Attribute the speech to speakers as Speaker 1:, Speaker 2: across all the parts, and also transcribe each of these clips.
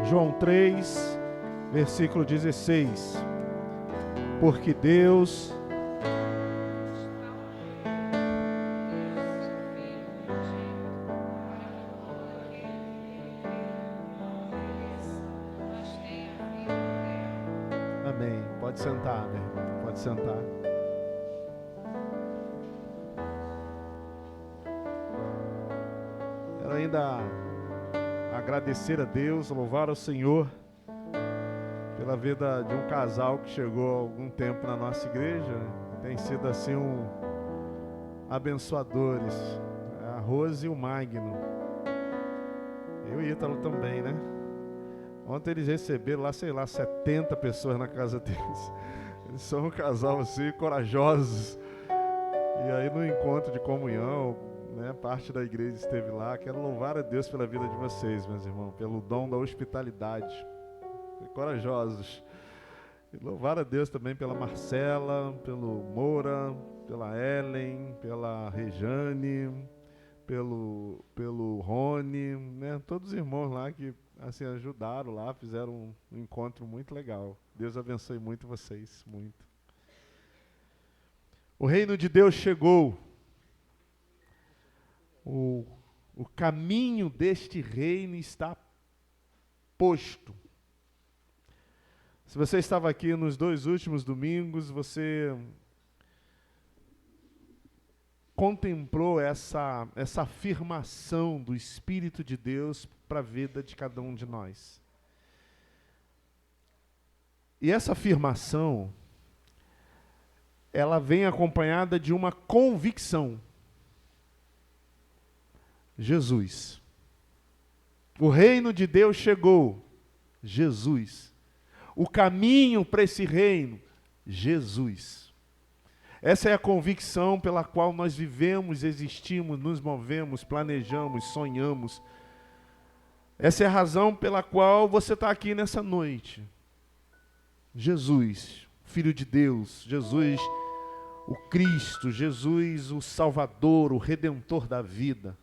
Speaker 1: João 3, versículo 16. Porque Deus Amém. Pode sentar, meu irmão. Pode sentar. Quero ainda agradecer a Deus, louvar ao Senhor pela vida de um casal que chegou há algum tempo na nossa igreja. Tem sido assim abençoadores, a Rose e o Magno. E o Ítalo também, né? Ontem eles receberam lá, 70 pessoas na casa deles. Eles são um casal assim, corajosos. E aí no encontro de comunhão, né, parte da igreja esteve lá. Quero louvar a Deus pela vida de vocês, meus irmãos, pelo dom da hospitalidade. Corajosos. E louvar a Deus também pela Marcela, pelo Moura, pela Ellen, pela Rejane, pelo Rony, né? Todos os irmãos lá que assim ajudaram lá, fizeram um encontro muito legal. Deus abençoe muito vocês, muito. O reino de Deus chegou. O caminho deste reino está posto. Se você estava aqui nos 2 últimos domingos, você contemplou essa afirmação do Espírito de Deus para a vida de cada um de nós. E essa afirmação, ela vem acompanhada de uma convicção. Jesus. O reino de Deus chegou. Jesus. O caminho para esse reino, Jesus. Essa é a convicção pela qual nós vivemos, existimos, nos movemos, planejamos, sonhamos. Essa é a razão pela qual você está aqui nessa noite. Jesus, Filho de Deus, Jesus, o Cristo, Jesus, o Salvador, o Redentor da vida.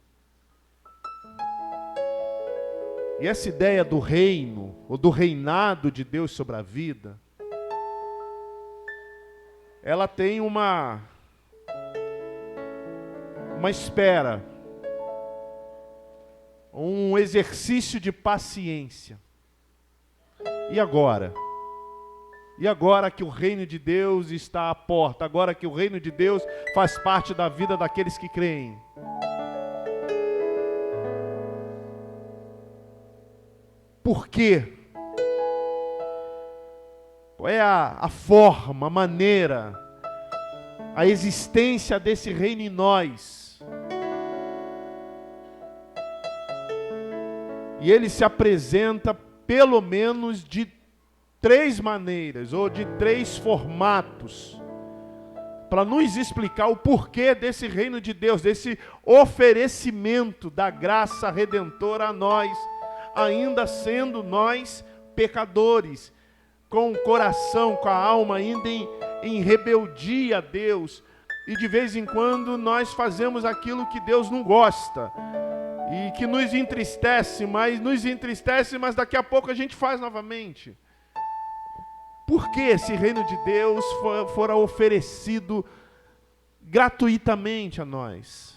Speaker 1: E essa ideia do reino, ou do reinado de Deus sobre a vida, ela tem uma espera, um exercício de paciência. E agora? E agora que o reino de Deus está à porta, agora que o reino de Deus faz parte da vida daqueles que creem. Por quê? Qual é a forma, a maneira, a existência desse reino em nós? E ele se apresenta pelo menos de 3 maneiras, ou de 3 formatos, para nos explicar o porquê desse reino de Deus, desse oferecimento da graça redentora a nós, ainda sendo nós pecadores, com o coração, com a alma ainda em rebeldia a Deus, e de vez em quando nós fazemos aquilo que Deus não gosta, e que nos entristece, mas daqui a pouco a gente faz novamente. Por que esse reino de Deus fora oferecido gratuitamente a nós?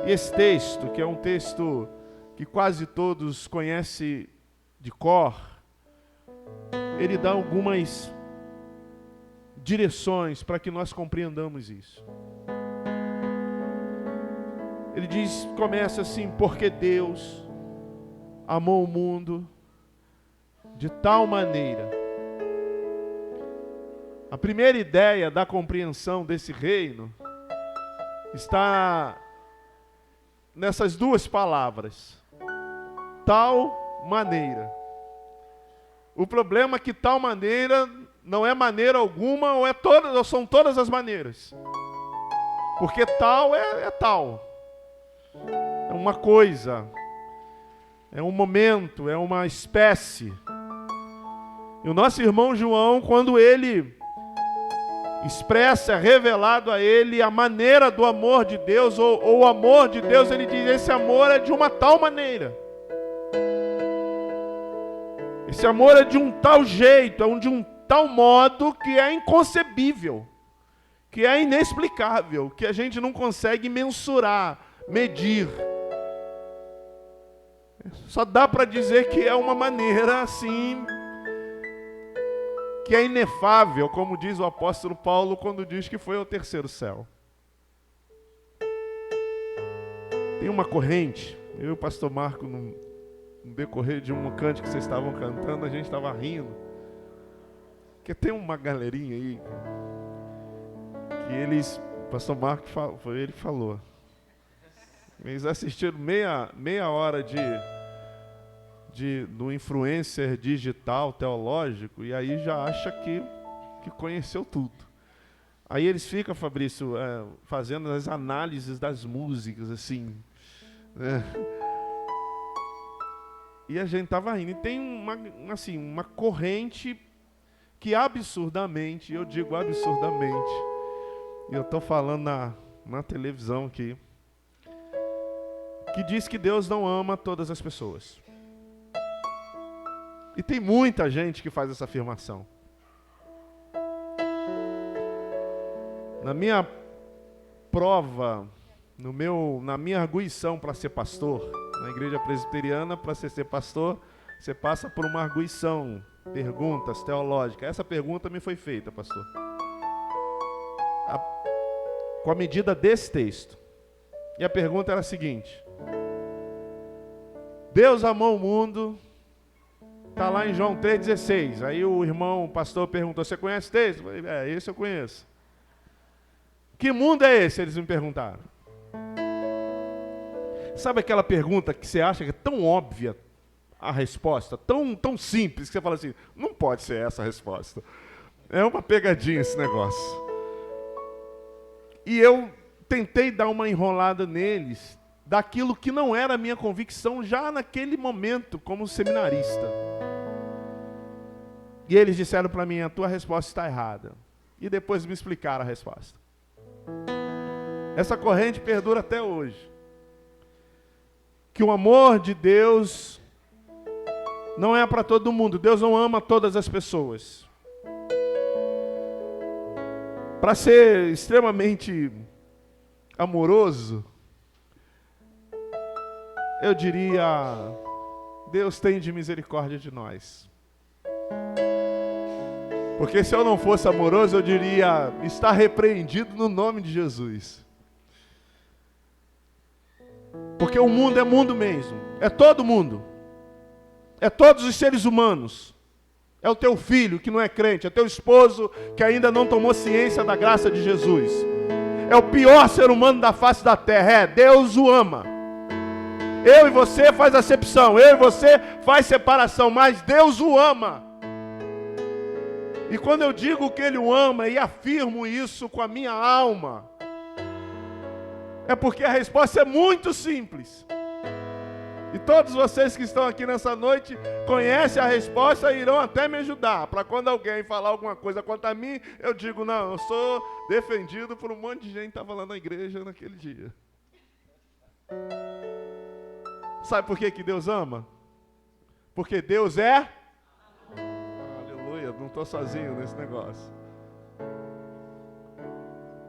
Speaker 1: E esse texto, que é um texto que quase todos conhecem de cor, ele dá algumas direções para que nós compreendamos isso. Ele começa assim: porque Deus amou o mundo de tal maneira. A primeira ideia da compreensão desse reino está nessas 2 palavras. Tal maneira. O problema é que tal maneira não é maneira alguma, ou são todas as maneiras. Porque tal é tal. É uma coisa, é um momento, é uma espécie. E o nosso irmão João, quando ele expressa, é revelado a ele a maneira do amor de Deus, ou o amor de Deus, ele diz: esse amor é de uma tal maneira. Esse amor é de um tal jeito, é de um tal modo que é inconcebível, que é inexplicável, que a gente não consegue mensurar, medir. Só dá para dizer que é uma maneira assim, que é inefável, como diz o apóstolo Paulo quando diz que foi ao terceiro céu. Tem uma corrente, eu e o pastor Marco, no decorrer de um cântico que vocês estavam cantando, a gente estava rindo. Porque tem uma galerinha aí, que o pastor Marco foi ele que falou. Eles assistiram meia hora do influencer digital, teológico, e aí já acha que conheceu tudo. Aí eles ficam, Fabrício, fazendo as análises das músicas, assim, né? E a gente estava rindo. E tem uma corrente que absurdamente, eu digo absurdamente, e eu estou falando na televisão aqui, que diz que Deus não ama todas as pessoas. E tem muita gente que faz essa afirmação. Na minha prova, na minha arguição para ser pastor, na igreja presbiteriana, para ser pastor, você passa por uma arguição, perguntas teológicas. Essa pergunta me foi feita, pastor. Com a medida desse texto. E a pergunta era a seguinte: Deus amou o mundo, está lá em João 3,16. Aí o pastor perguntou: você conhece esse texto? Eu falei, esse eu conheço. Que mundo é esse? Eles me perguntaram. Sabe aquela pergunta que você acha que é tão óbvia a resposta, tão simples, que você fala assim, não pode ser essa a resposta. É uma pegadinha esse negócio. E eu tentei dar uma enrolada neles, daquilo que não era a minha convicção já naquele momento, como seminarista. E eles disseram para mim, a tua resposta está errada. E depois me explicaram a resposta. Essa corrente perdura até hoje. Que o amor de Deus não é para todo mundo. Deus não ama todas as pessoas. Para ser extremamente amoroso, eu diria, Deus tem de misericórdia de nós. Porque se eu não fosse amoroso, eu diria, está repreendido no nome de Jesus. Porque o mundo é mundo mesmo, é todo mundo, é todos os seres humanos, é o teu filho que não é crente, é teu esposo que ainda não tomou ciência da graça de Jesus, é o pior ser humano da face da terra, Deus o ama. Eu e você faz acepção, eu e você faz separação, mas Deus o ama. E quando eu digo que Ele o ama e afirmo isso com a minha alma, é porque a resposta é muito simples. E todos vocês que estão aqui nessa noite conhecem a resposta e irão até me ajudar. Para quando alguém falar alguma coisa contra mim, eu digo, não, eu sou defendido por um monte de gente que estava lá na igreja naquele dia. Sabe por que Deus ama? Porque Deus é... Aleluia, não estou sozinho nesse negócio.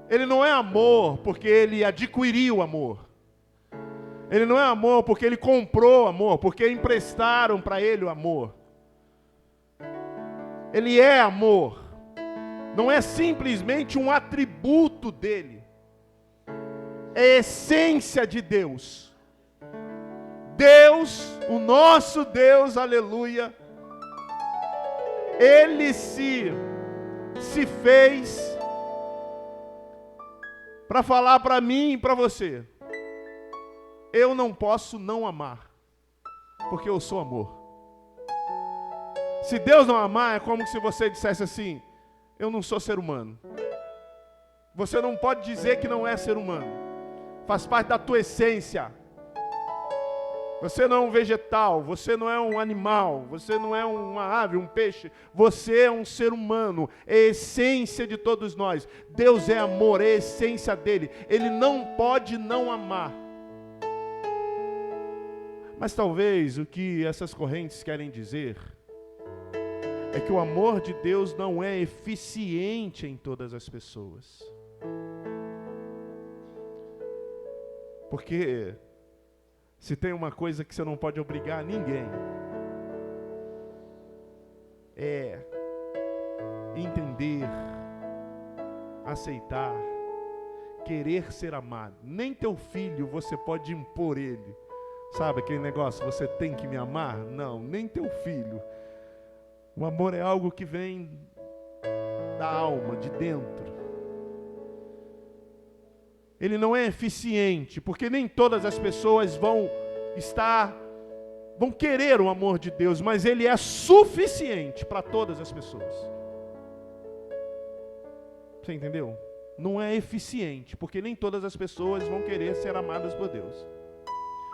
Speaker 1: Ele não é amor porque Ele adquiriu amor. Ele não é amor porque Ele comprou amor, porque emprestaram para Ele o amor. Ele é amor. Não é simplesmente um atributo dEle. É a essência de Deus. Deus, o nosso Deus, aleluia, Ele se fez para falar para mim e para você, eu não posso não amar, porque eu sou amor. Se Deus não amar, é como se você dissesse assim, eu não sou ser humano. Você não pode dizer que não é ser humano, faz parte da tua essência. Você não é um vegetal, você não é um animal, você não é uma ave, um peixe, você é um ser humano, é a essência de todos nós. Deus é amor, é a essência dele, Ele não pode não amar. Mas talvez o que essas correntes querem dizer é que o amor de Deus não é eficiente em todas as pessoas. Porque se tem uma coisa que você não pode obrigar ninguém, é entender, aceitar, querer ser amado. Nem teu filho você pode impor ele. Sabe aquele negócio, você tem que me amar? Não, nem teu filho. O amor é algo que vem da alma, de dentro. Ele não é eficiente, porque nem todas as pessoas vão querer o amor de Deus, mas ele é suficiente para todas as pessoas. Você entendeu? Não é eficiente, porque nem todas as pessoas vão querer ser amadas por Deus.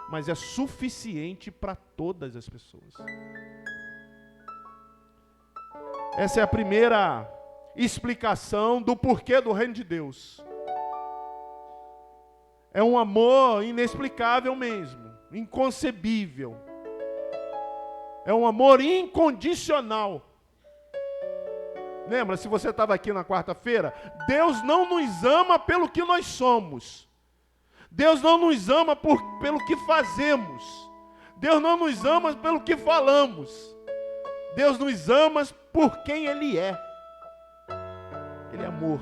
Speaker 1: Mas é suficiente para todas as pessoas. Essa é a primeira explicação do porquê do reino de Deus. É um amor inexplicável mesmo, inconcebível. É um amor incondicional. Lembra, se você estava aqui na quarta-feira, Deus não nos ama pelo que nós somos. Deus não nos ama pelo que fazemos. Deus não nos ama pelo que falamos. Deus nos ama por quem Ele é. Ele é amor.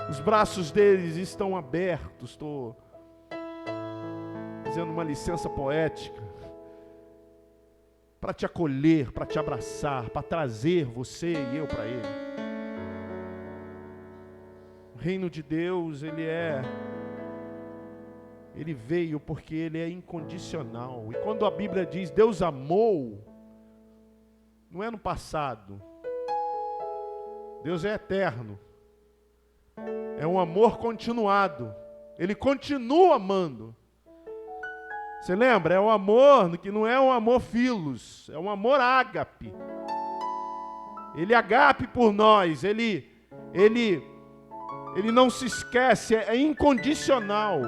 Speaker 1: Os braços deles estão abertos. Estou fazendo uma licença poética. Para te acolher, para te abraçar, para trazer você e eu para Ele. O reino de Deus, Ele veio porque Ele é incondicional. E quando a Bíblia diz Deus amou, não é no passado. Deus é eterno. É um amor continuado. Ele continua amando. Você lembra? É um amor que não é um amor filos, é um amor ágape. Ele agape por nós, ele não se esquece, é incondicional.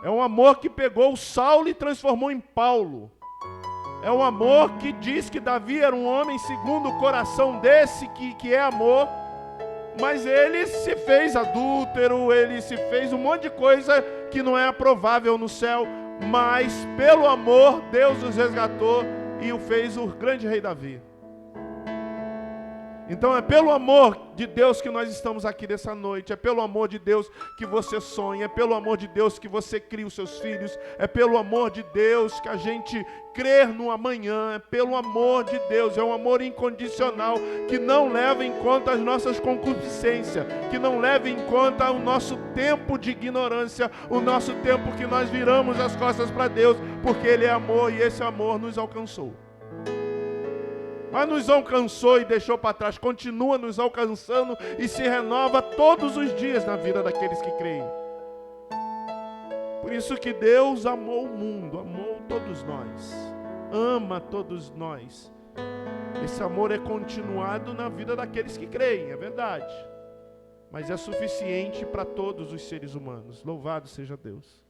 Speaker 1: É um amor que pegou o Saulo e transformou em Paulo. É um amor que diz que Davi era um homem segundo o coração desse que é amor, mas ele se fez adúltero, ele se fez um monte de coisa que não é aprovável no céu. Mas pelo amor Deus os resgatou e o fez o grande rei Davi. Então é pelo amor de Deus que nós estamos aqui nessa noite. É pelo amor de Deus que você sonha. É pelo amor de Deus que você cria os seus filhos. É pelo amor de Deus que a gente crê no amanhã. É pelo amor de Deus. É um amor incondicional que não leva em conta as nossas concupiscências, que não leva em conta o nosso tempo de ignorância, o nosso tempo que nós viramos as costas para Deus, porque Ele é amor e esse amor nos alcançou. Mas nos alcançou e deixou para trás, continua nos alcançando e se renova todos os dias na vida daqueles que creem. Por isso que Deus amou o mundo, amou todos nós, ama todos nós. Esse amor é continuado na vida daqueles que creem, é verdade. Mas é suficiente para todos os seres humanos. Louvado seja Deus.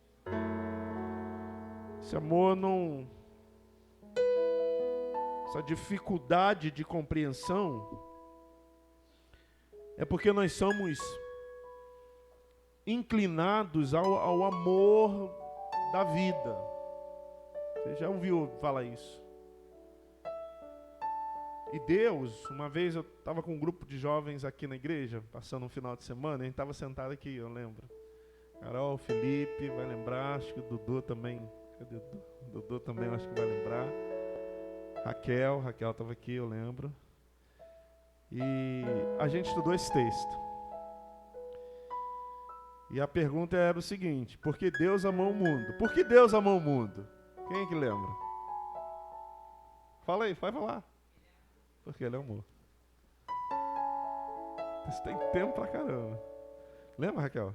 Speaker 1: Esse amor não... Essa dificuldade de compreensão é porque nós somos inclinados ao amor da vida. Você já ouviu falar isso? E Deus, uma vez eu estava com um grupo de jovens aqui na igreja, passando um final de semana, a gente estava sentado aqui, eu lembro. Carol, Felipe, vai lembrar, acho que o Dudu também. Cadê o Dudu? O Dudu também acho que vai lembrar. Raquel estava aqui, eu lembro. E a gente estudou esse texto. E a pergunta era o seguinte: por que Deus amou o mundo? Por que Deus amou o mundo? Quem é que lembra? Fala aí, vai falar. Porque Ele amou. Você tem tempo pra caramba. Lembra, Raquel?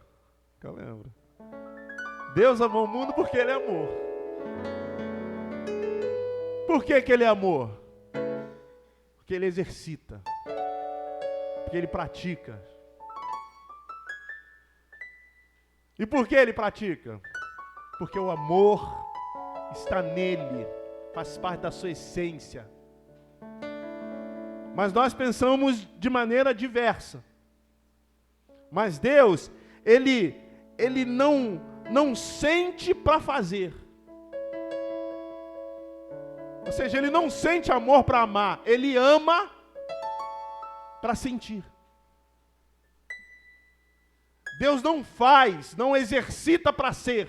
Speaker 1: Raquel lembra. Deus amou o mundo porque Ele amou. Por que Ele é amor? Porque Ele exercita. Porque Ele pratica. E por que Ele pratica? Porque o amor está nele, faz parte da sua essência. Mas nós pensamos de maneira diversa. Mas Deus, Ele não sente para fazer. Ou seja, Ele não sente amor para amar. Ele ama para sentir. Deus não faz, não exercita para ser.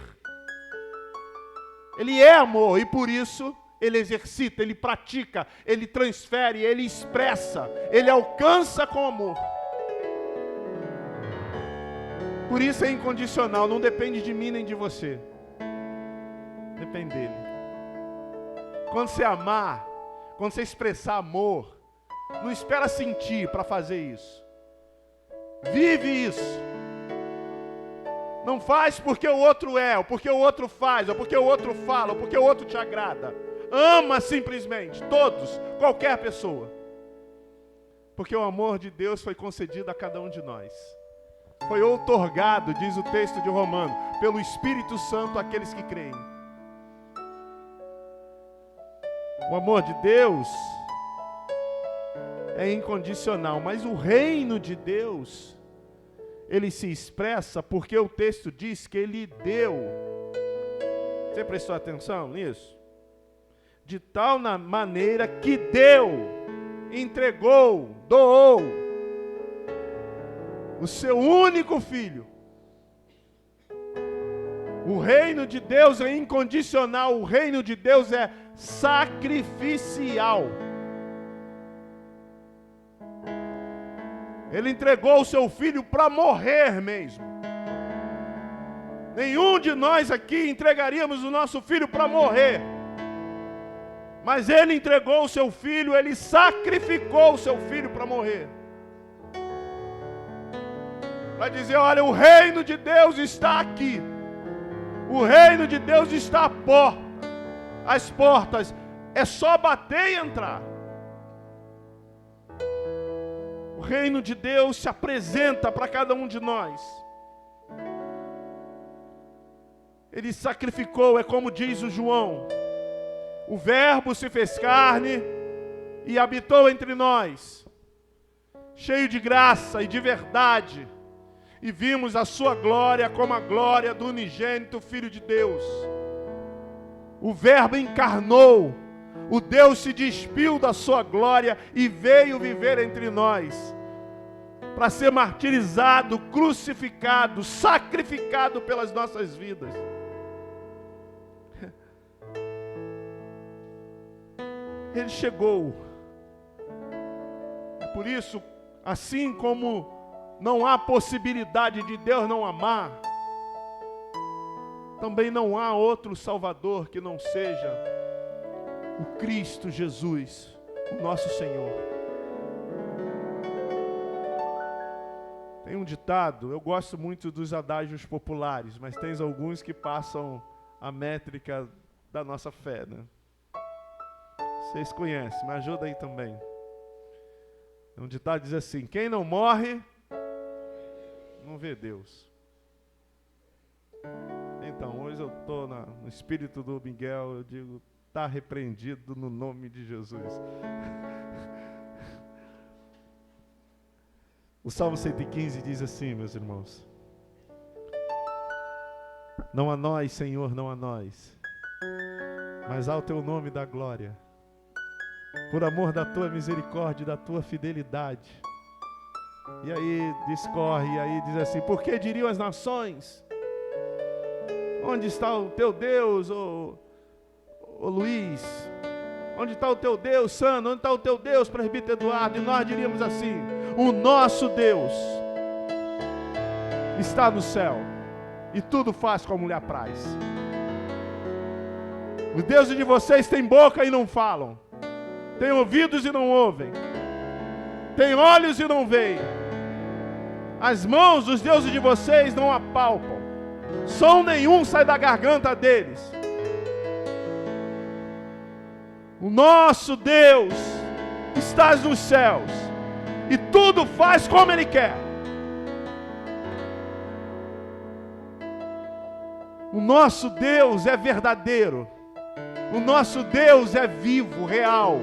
Speaker 1: Ele é amor e por isso Ele exercita, Ele pratica, Ele transfere, Ele expressa, Ele alcança com amor. Por isso é incondicional, não depende de mim nem de você. Depende dele. Quando você amar, quando você expressar amor, não espera sentir para fazer isso. Vive isso. Não faz porque o outro é, ou porque o outro faz, ou porque o outro fala, ou porque o outro te agrada. Ama simplesmente, todos, qualquer pessoa. Porque o amor de Deus foi concedido a cada um de nós. Foi outorgado, diz o texto de Romanos, pelo Espírito Santo àqueles que creem. O amor de Deus é incondicional, mas o reino de Deus, ele se expressa porque o texto diz que ele deu. Você prestou atenção nisso? De tal maneira que deu, entregou, doou o seu único filho. O reino de Deus é incondicional, o reino de Deus é sacrificial. Ele entregou o seu filho para morrer mesmo. Nenhum de nós aqui entregaríamos o nosso filho para morrer. Mas ele entregou o seu filho, ele sacrificou o seu filho para morrer. Para dizer, olha, o reino de Deus está aqui. O reino de Deus está à porta. As portas, é só bater e entrar. O reino de Deus se apresenta para cada um de nós. Ele sacrificou, é como diz o João. O verbo se fez carne e habitou entre nós, cheio de graça e de verdade. E vimos a sua glória como a glória do unigênito Filho de Deus. O verbo encarnou, o Deus se despiu da sua glória e veio viver entre nós, para ser martirizado, crucificado, sacrificado pelas nossas vidas. Ele chegou. Por isso, assim como não há possibilidade de Deus não amar, também não há outro Salvador que não seja o Cristo Jesus, o nosso Senhor. Tem um ditado, eu gosto muito dos adágios populares, mas tem alguns que passam a métrica da nossa fé, né? Vocês conhecem, me ajuda aí também. Um ditado diz assim, quem não morre, não vê Deus. Então, hoje eu estou no espírito do Miguel, eu digo, está repreendido no nome de Jesus. O Salmo 115 diz assim, meus irmãos. Não a nós, Senhor, não a nós, mas ao teu nome da glória, por amor da tua misericórdia e da tua fidelidade. E aí discorre, e aí diz assim, por que diriam as nações? Onde está o teu Deus, ô Luiz? Onde está o teu Deus, Sano? Onde está o teu Deus, presbítero Eduardo? E nós diríamos assim, o nosso Deus está no céu e tudo faz como lhe apraz. Os deuses de vocês têm boca e não falam, têm ouvidos e não ouvem, têm olhos e não veem. As mãos dos deuses de vocês não apalpam, som nenhum sai da garganta deles. O nosso Deus está nos céus e tudo faz como Ele quer. O nosso Deus é verdadeiro. O nosso Deus é vivo, real.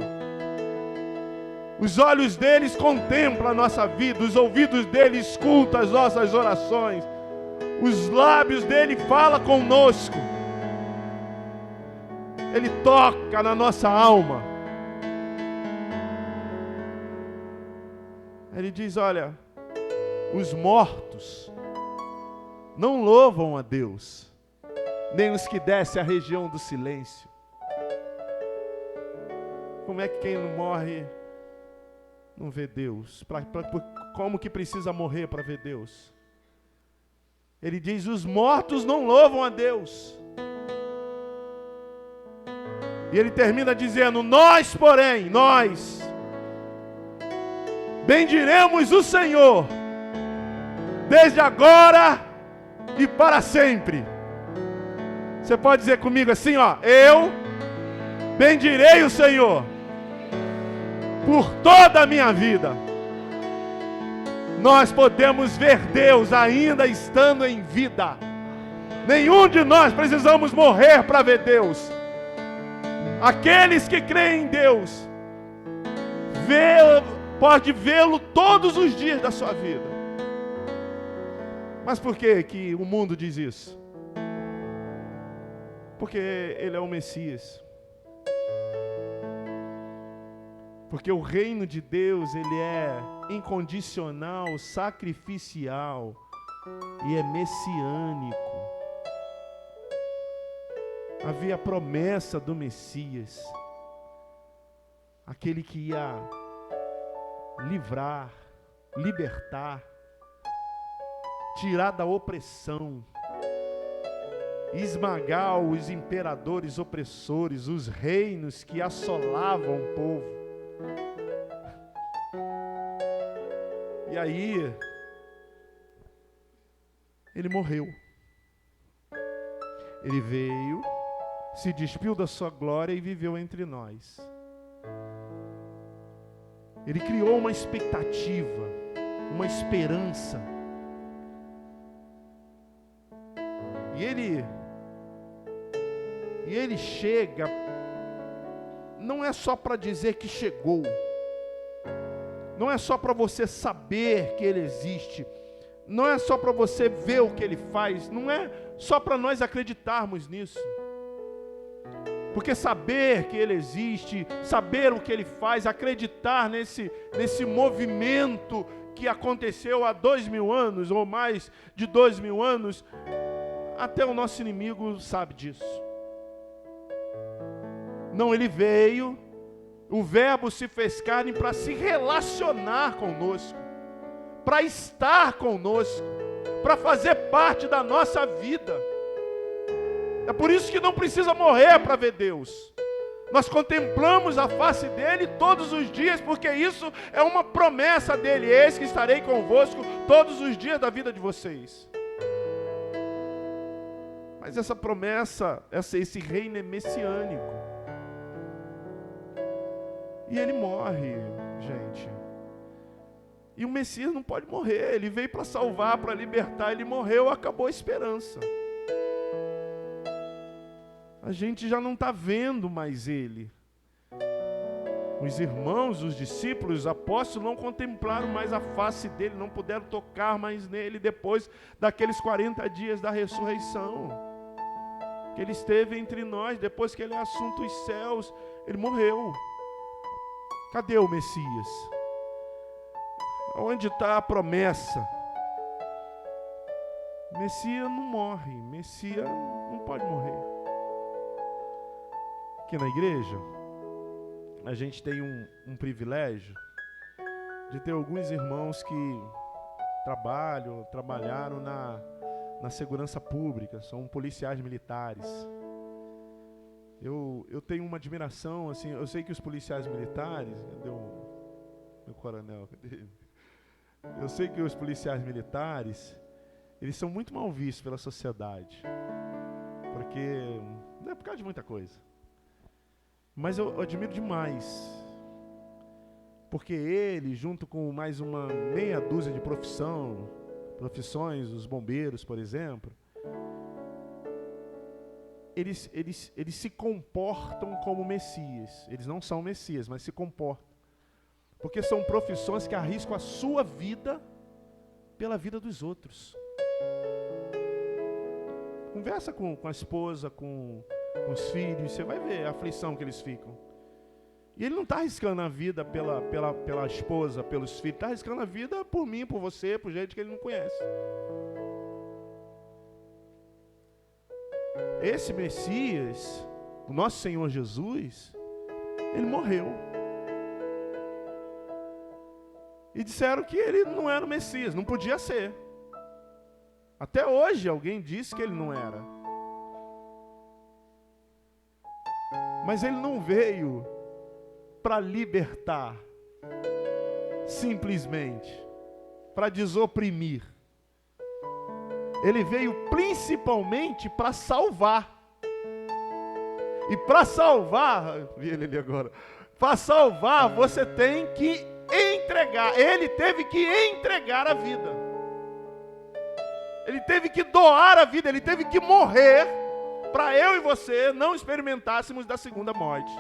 Speaker 1: Os olhos deles contemplam a nossa vida, os ouvidos dele escutam as nossas orações, os lábios dele falam conosco. Ele toca na nossa alma. Ele diz, olha, os mortos não louvam a Deus, nem os que descem à região do silêncio. Como é que quem não morre não vê Deus? Como que precisa morrer para ver Deus? Ele diz, os mortos não louvam a Deus. E ele termina dizendo, nós, porém, nós bendiremos o Senhor, desde agora e para sempre. Você pode dizer comigo assim, ó, eu bendirei o Senhor por toda a minha vida. Nós podemos ver Deus ainda estando em vida. Nenhum de nós precisamos morrer para ver Deus. Aqueles que creem em Deus, pode vê-lo todos os dias da sua vida. Mas por que o mundo diz isso? Porque ele é o Messias. Porque o reino de Deus, ele é incondicional, sacrificial e é messiânico. Havia a promessa do Messias, aquele que ia livrar, libertar, tirar da opressão, esmagar os imperadores opressores, os reinos que assolavam o povo. E aí, ele morreu. Ele veio, se despiu da sua glória e viveu entre nós. Ele criou uma expectativa, uma esperança. E ele chega, não é só para dizer que chegou, não é só para você saber que ele existe, não é só para você ver o que ele faz, não é só para nós acreditarmos nisso. Porque saber que ele existe, saber o que ele faz, acreditar nesse movimento que aconteceu há 2000 anos, ou mais de 2000 anos, até o nosso inimigo sabe disso. Não, ele veio, o verbo se fez carne para se relacionar conosco, para estar conosco, para fazer parte da nossa vida. É por isso que não precisa morrer para ver Deus. Nós contemplamos a face dele todos os dias, porque isso é uma promessa dele. Eis que estarei convosco todos os dias da vida de vocês. Mas essa promessa, esse reino é messiânico. E ele morre, gente. E o Messias não pode morrer. Ele veio para salvar, para libertar. Ele morreu, acabou a esperança. A gente já não está vendo mais ele. Os irmãos, os discípulos, os apóstolos não contemplaram mais a face dele, não puderam tocar mais nele depois daqueles 40 dias da ressurreição. Que ele esteve entre nós, depois que ele é assunto os céus, ele morreu. Cadê o Messias? Onde está a promessa? Messias não morre, Messias não pode morrer. Aqui na igreja, a gente tem um privilégio de ter alguns irmãos que trabalharam na segurança pública, são policiais militares. Eu tenho uma admiração, assim, eu sei que os policiais militares, cadê meu coronel? Cadê ele? Eu sei que os policiais militares, eles são muito mal vistos pela sociedade, porque não é por causa de muita coisa. Mas eu admiro demais, porque ele, junto com mais uma meia dúzia de profissões, os bombeiros, por exemplo, eles se comportam como Messias. Eles não são Messias, mas se comportam. Porque são profissões que arriscam a sua vida pela vida dos outros. Conversa com a esposa, com os filhos, você vai ver a aflição que eles ficam. E ele não está arriscando a vida pela esposa, pelos filhos, está arriscando a vida por mim, por você, por gente que ele não conhece. Esse Messias, o nosso Senhor Jesus, ele morreu. E disseram que ele não era o Messias, não podia ser. Até hoje alguém disse que ele não era. Mas ele não veio para libertar, simplesmente, para desoprimir. Ele veio principalmente para salvar. E para salvar, vi ele ali agora, para salvar você tem que entregar. Ele teve que entregar a vida. Ele teve que doar a vida, ele teve que morrer para eu e você não experimentássemos da segunda morte.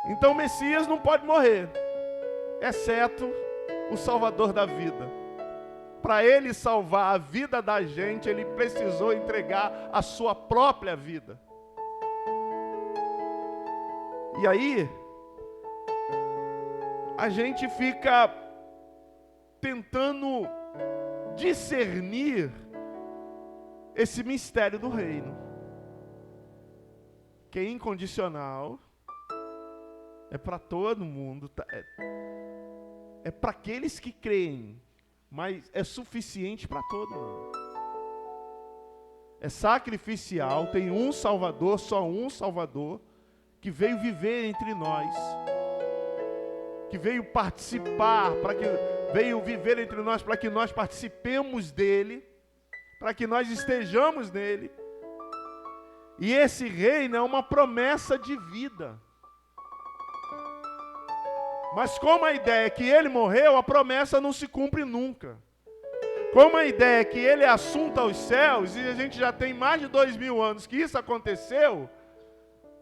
Speaker 1: Então o Messias não pode morrer, exceto o Salvador da vida. Para ele salvar a vida da gente, ele precisou entregar a sua própria vida. E aí, a gente fica tentando discernir esse mistério do reino, que é incondicional, é para todo mundo, é para aqueles que creem, mas é suficiente para todo mundo. É sacrificial, tem um Salvador, só um Salvador, que veio viver entre nós, que veio participar, veio viver entre nós para que nós participemos dele, para que nós estejamos nele. E esse reino é uma promessa de vida. Mas como a ideia é que ele morreu, a promessa não se cumpre nunca. Como a ideia é que ele é assunto aos céus, e a gente já tem mais de 2000 anos que isso aconteceu,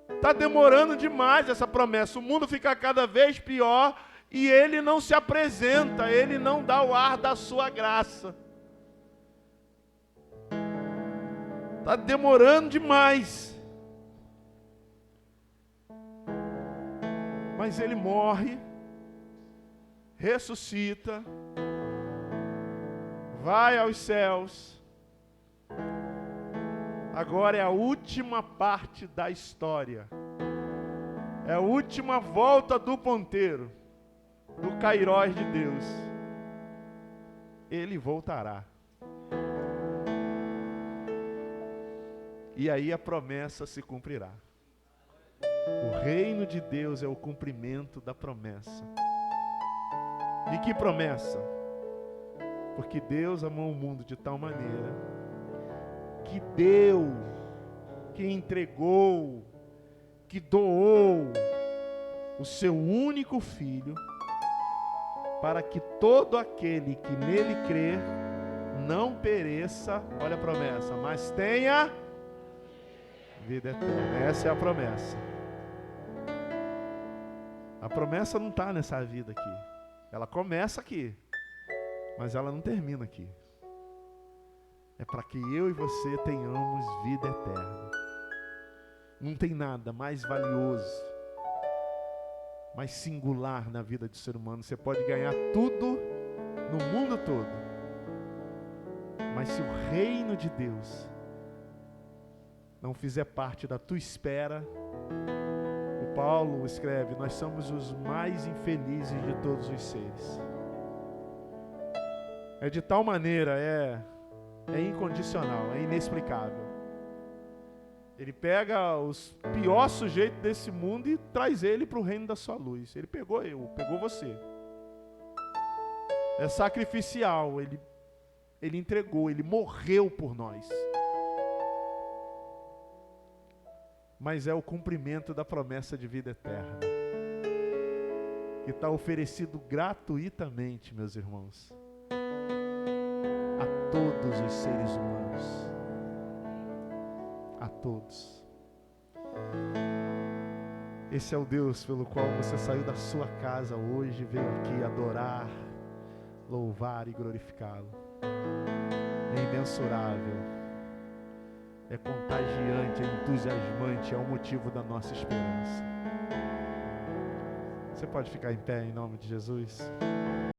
Speaker 1: está demorando demais essa promessa. O mundo fica cada vez pior e ele não se apresenta, ele não dá o ar da sua graça. Está demorando demais. Mas ele morre, ressuscita, vai aos céus. Agora é a última parte da história. É a última volta do ponteiro, do Kairós de Deus. Ele voltará. E aí a promessa se cumprirá. O reino de Deus é o cumprimento da promessa. De que promessa? Porque Deus amou o mundo de tal maneira que deu, que entregou, que doou o seu único Filho, para que todo aquele que nele crer não pereça, olha a promessa, mas tenha vida eterna. Essa é a promessa. A promessa não está nessa vida aqui. Ela começa aqui, mas ela não termina aqui. É para que eu e você tenhamos vida eterna. Não tem nada mais valioso, mais singular na vida do ser humano. Você pode ganhar tudo no mundo todo, mas se o reino de Deus não fizer parte da tua espera, o Paulo escreve, nós somos os mais infelizes de todos os seres. É de tal maneira, é incondicional, é inexplicável. Ele pega os piores sujeitos desse mundo e traz ele para o reino da sua luz. Ele pegou pegou você. É sacrificial, ele entregou, ele morreu por nós. Mas é o cumprimento da promessa de vida eterna, que está oferecido gratuitamente, meus irmãos, a todos os seres humanos, a todos. Esse é o Deus pelo qual você saiu da sua casa hoje e veio aqui adorar, louvar e glorificá-lo. É imensurável, é contagiante, é entusiasmante, é o motivo da nossa esperança. Você pode ficar em pé em nome de Jesus?